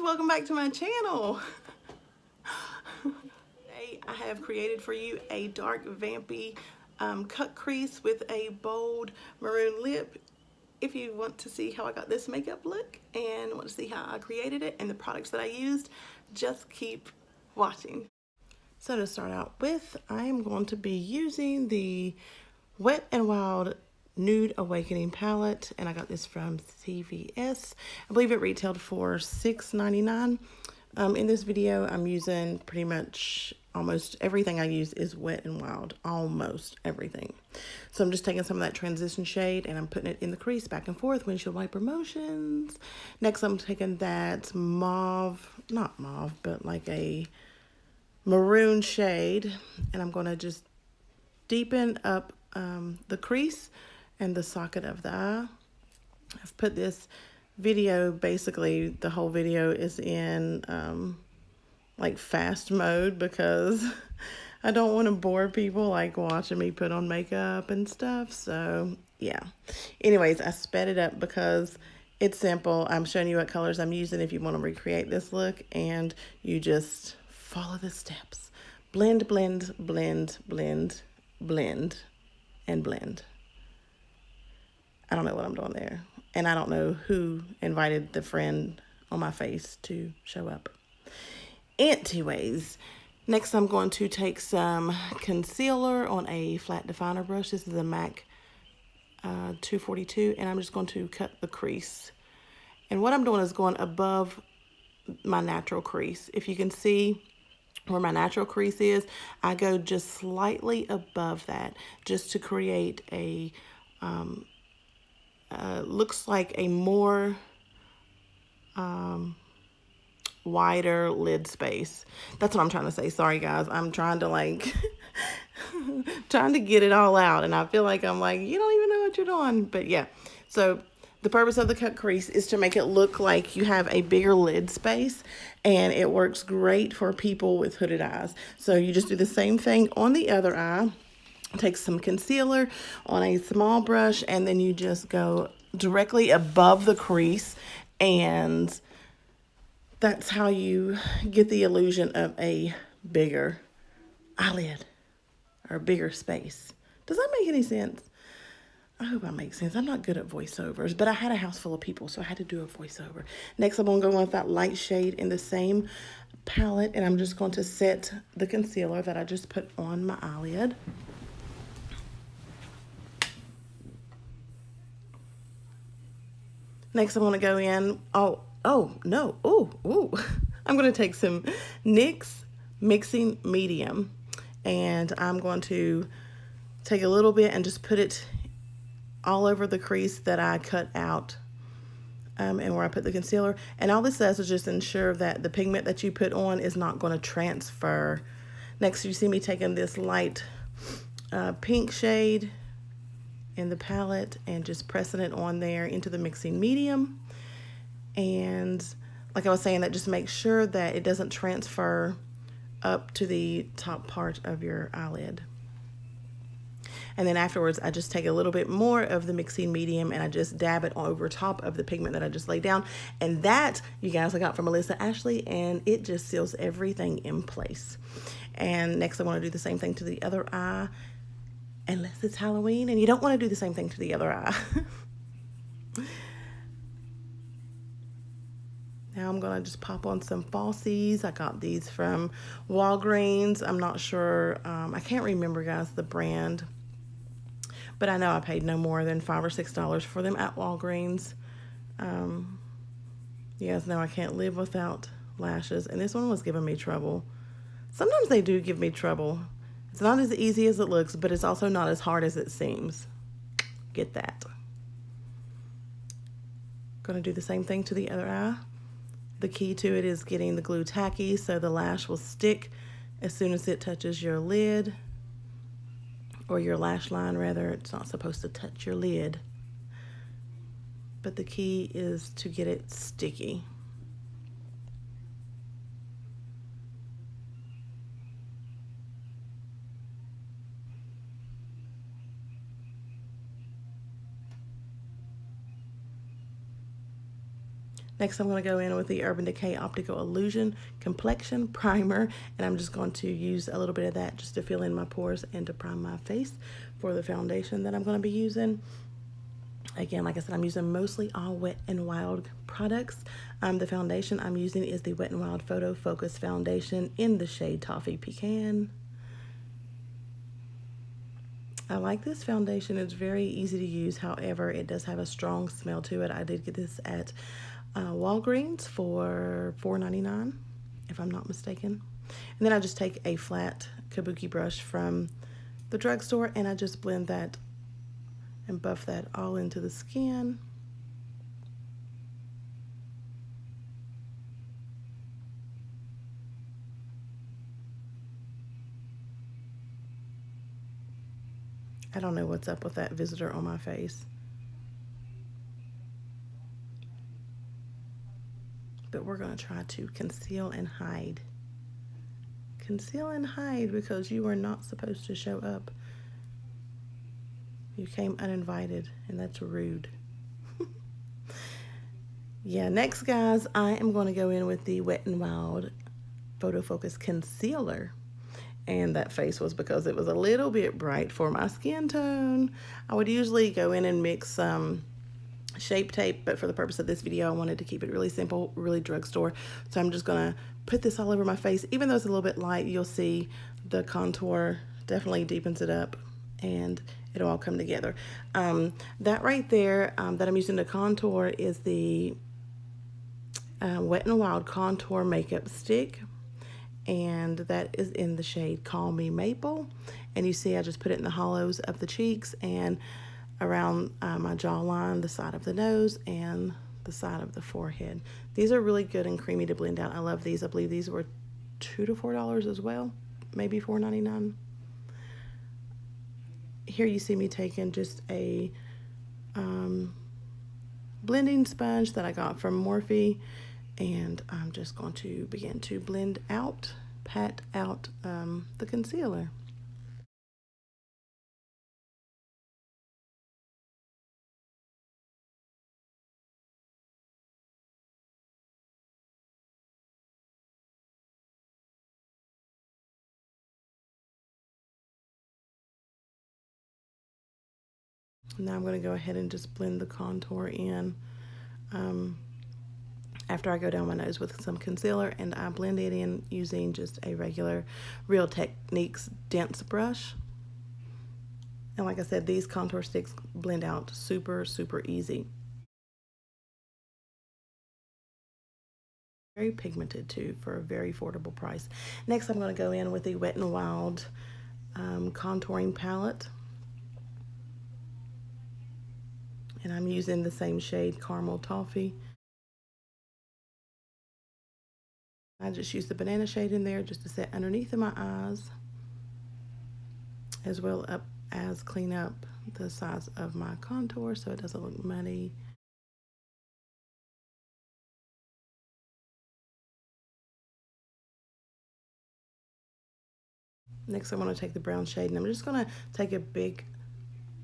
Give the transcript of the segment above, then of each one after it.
welcome back to my channel. Today I have created for you a dark vampy cut crease with a bold maroon lip. If you want to see how I got this makeup look and want to see how I created it and the products that I used, just keep watching. So to start out with, I am going to be using the Wet n Wild Nude Awakening palette, and I got this from CVS. I believe it retailed for $6.99. In this video, I'm using pretty much almost everything I use is Wet n Wild, almost everything. So I'm just taking some of that transition shade and I'm putting it in the crease back and forth, windshield wiper motions. Next, I'm taking that mauve, not mauve, but like a maroon shade, and I'm going to just deepen up the crease and the socket of the eye. I've put this video, basically the whole video is in like fast mode because I don't want to bore people like watching me put on makeup and stuff. So yeah, anyways, I sped it up because it's simple. I'm showing you what colors I'm using if you want to recreate this look, and you just follow the steps. Blend, blend, blend, blend, blend, and blend. I don't know what I'm doing there. And I don't know who invited the friend on my face to show up. Anyways, next I'm going to take some concealer on a flat definer brush. This is a MAC 242, and I'm just going to cut the crease. And what I'm doing is going above my natural crease. If you can see where my natural crease is, I go just slightly above that just to create a looks like a more wider lid space. That's what I'm trying to say. Sorry guys, I'm trying to like trying to get it all out, and I feel like I'm like, you don't even know what you're doing. But yeah, so the purpose of the cut crease is to make it look like you have a bigger lid space, and it works great for people with hooded eyes. So you just do the same thing on the other eye. Take some concealer on a small brush, and then you just go directly above the crease, and that's how you get the illusion of a bigger eyelid or a bigger space. Does that make any sense? I hope I make sense. I'm not good at voiceovers, but I had a house full of people, so I had to do a voiceover. Next, I'm going to go with that light shade in the same palette, and I'm just going to set the concealer that I just put on my eyelid. Next, I'm going to go in, I'm going to take some NYX Mixing Medium, and I'm going to take a little bit and just put it all over the crease that I cut out and where I put the concealer. And all this does is just ensure that the pigment that you put on is not going to transfer. Next, you see me taking this light pink shade in the palette and just pressing it on there into the mixing medium. And like I was saying, that just makes sure that it doesn't transfer up to the top part of your eyelid. And then afterwards, I just take a little bit more of the mixing medium and I just dab it over top of the pigment that I just laid down. And that, you guys, I got from Alissa, and it just seals everything in place. And next, I want to do the same thing to the other eye, unless it's Halloween and you don't want to do the same thing to the other eye. Now I'm going to just pop on some falsies. I got these from Walgreens. I'm not sure, I can't remember, guys, the brand, but I know I paid no more than $5 or $6 for them at Walgreens. You guys know I can't live without lashes, and this one was giving me trouble. Sometimes they do give me trouble. It's not as easy as it looks, but it's also not as hard as it seems. Get that. Gonna do the same thing to the other eye. The key to it is getting the glue tacky so the lash will stick as soon as it touches your lid, or your lash line rather. It's not supposed to touch your lid, but the key is to get it sticky. Next, I'm going to go in with the Urban Decay Optical Illusion Complexion Primer, and I'm just going to use a little bit of that just to fill in my pores and to prime my face for the foundation that I'm going to be using. Again, like I said, I'm using mostly all Wet n Wild products. The foundation I'm using is the Wet n Wild Photo Focus Foundation in the shade Toffee Pecan. I like this foundation. It's very easy to use. However, it does have a strong smell to it. I did get this at Walgreens for $4.99, if I'm not mistaken. And then I just take a flat kabuki brush from the drugstore and I just blend that and buff that all into the skin. I don't know what's up with that visitor on my face. But we're going to try to conceal and hide. Conceal and hide because you are not supposed to show up. You came uninvited, and that's rude. Yeah, next, guys, I am going to go in with the Wet n Wild Photo Focus Concealer. And that face was because it was a little bit bright for my skin tone. I would usually go in and mix some Shape Tape, but for the purpose of this video, I wanted to keep it really simple, really drugstore. So I'm just going to put this all over my face. Even though it's a little bit light, you'll see the contour definitely deepens it up, and it'll all come together. That right there that I'm using to contour is the Wet n Wild Contour Makeup Stick, and that is in the shade Call Me Maple. And you see I just put it in the hollows of the cheeks and around my jawline, the side of the nose, and the side of the forehead. These are really good and creamy to blend out. I love these. I believe these were $2 to $4 as well, maybe $4.99. Here you see me taking just a blending sponge that I got from Morphe, and I'm just going to begin to blend out, pat out the concealer. Now I'm going to go ahead and just blend the contour in after I go down my nose with some concealer, and I blend it in using just a regular Real Techniques dense brush. And like I said, these contour sticks blend out super, super easy. Very pigmented too for a very affordable price. Next, I'm going to go in with the Wet n Wild contouring palette. And I'm using the same shade, Caramel Toffee. I just used the banana shade in there just to set underneath of my eyes, as well as clean up the sides of my contour so it doesn't look muddy. Next, I'm going to take the brown shade, and I'm just going to take a big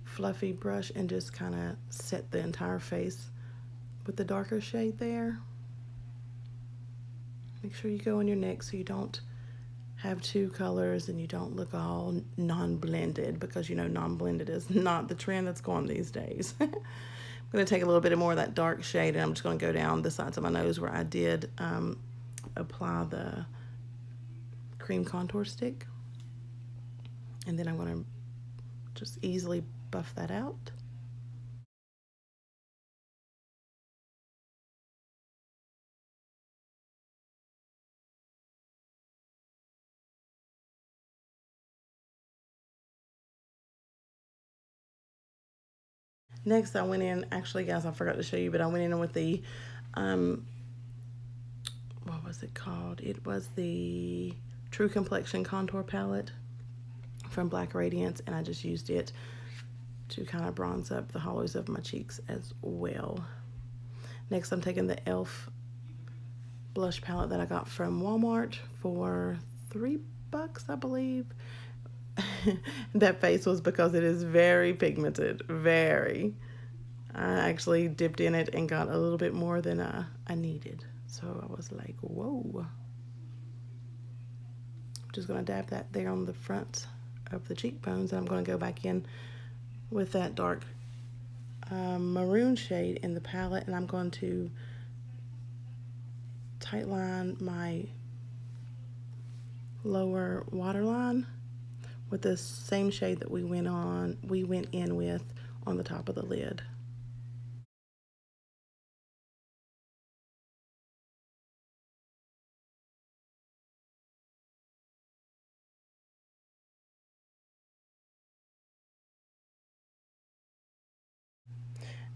fluffy brush and just kind of set the entire face with the darker shade there. Make sure you go on your neck so you don't have two colors and you don't look all non-blended, because you know non-blended is not the trend that's going these days. I'm going to take a little bit more of that dark shade, and I'm just going to go down the sides of my nose where I did apply the cream contour stick. And then I'm going to just easily buff that out. Next, I went in, actually guys, I forgot to show you, but I went in with the, what was it called? It was the True Complexion Contour Palette from Black Radiance, and I just used it to kind of bronze up the hollows of my cheeks as well. Next, I'm taking the e.l.f. blush palette that I got from Walmart for $3, I believe. That face was because it is very pigmented, very. I actually dipped in it and got a little bit more than I needed. So I was like, whoa. I'm just going to dab that there on the front of the cheekbones. And I'm going to go back in with that dark maroon shade in the palette. And I'm going to tightline my lower waterline with the same shade that we went in with on the top of the lid.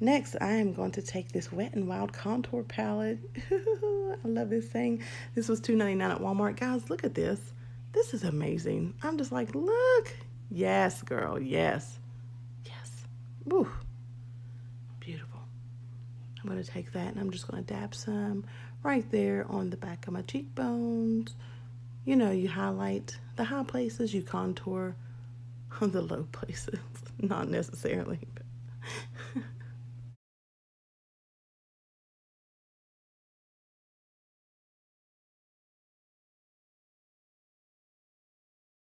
Next, I am going to take this Wet n Wild contour palette. I love this thing. This was $2.99 at Walmart. Guys, look at this. This is amazing. I'm just like, look. Yes, girl, yes. Yes. Woo. Beautiful. I'm going to take that and I'm just going to dab some right there on the back of my cheekbones. You know, you highlight the high places, you contour the low places. Not necessarily.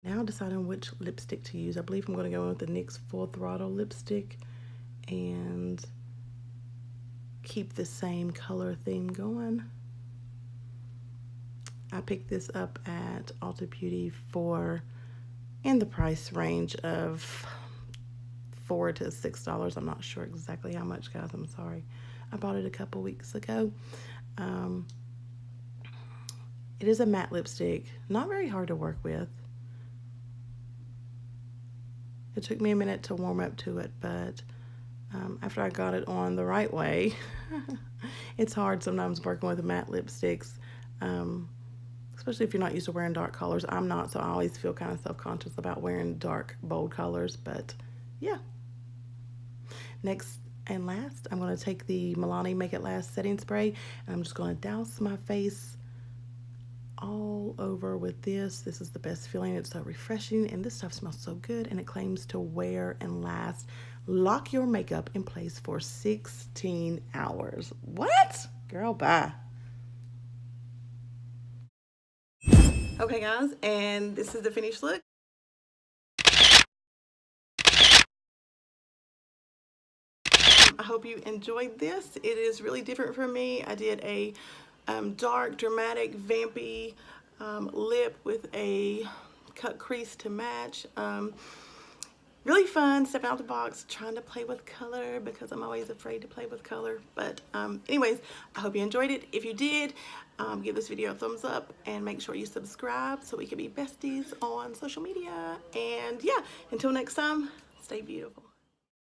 Now deciding which lipstick to use. I believe I'm going to go with the NYX Full Throttle lipstick and keep the same color theme going. I picked this up at Ulta Beauty for in the price range of $4 to $6. I'm not sure exactly how much, guys. I'm sorry. I bought it a couple weeks ago. It is a matte lipstick, not very hard to work with. It took me a minute to warm up to it, but after I got it on the right way, it's hard sometimes working with matte lipsticks, especially if you're not used to wearing dark colors. I'm not, so I always feel kind of self-conscious about wearing dark, bold colors, but yeah. Next and last, I'm going to take the Milani Make It Last setting spray, and I'm just going to douse my face all over with this. This is the best feeling. It's so refreshing, and this stuff smells so good, and it claims to wear and last. Lock your makeup in place for 16 hours. What? Girl, bye. Okay, guys, and this is the finished look. I hope you enjoyed this. It is really different for me. I did a dark, dramatic, vampy lip with a cut crease to match. Really fun, stepping out the box, trying to play with color because I'm always afraid to play with color. But anyways, I hope you enjoyed it. If you did, give this video a thumbs up and make sure you subscribe so we can be besties on social media. And yeah, until next time, stay beautiful.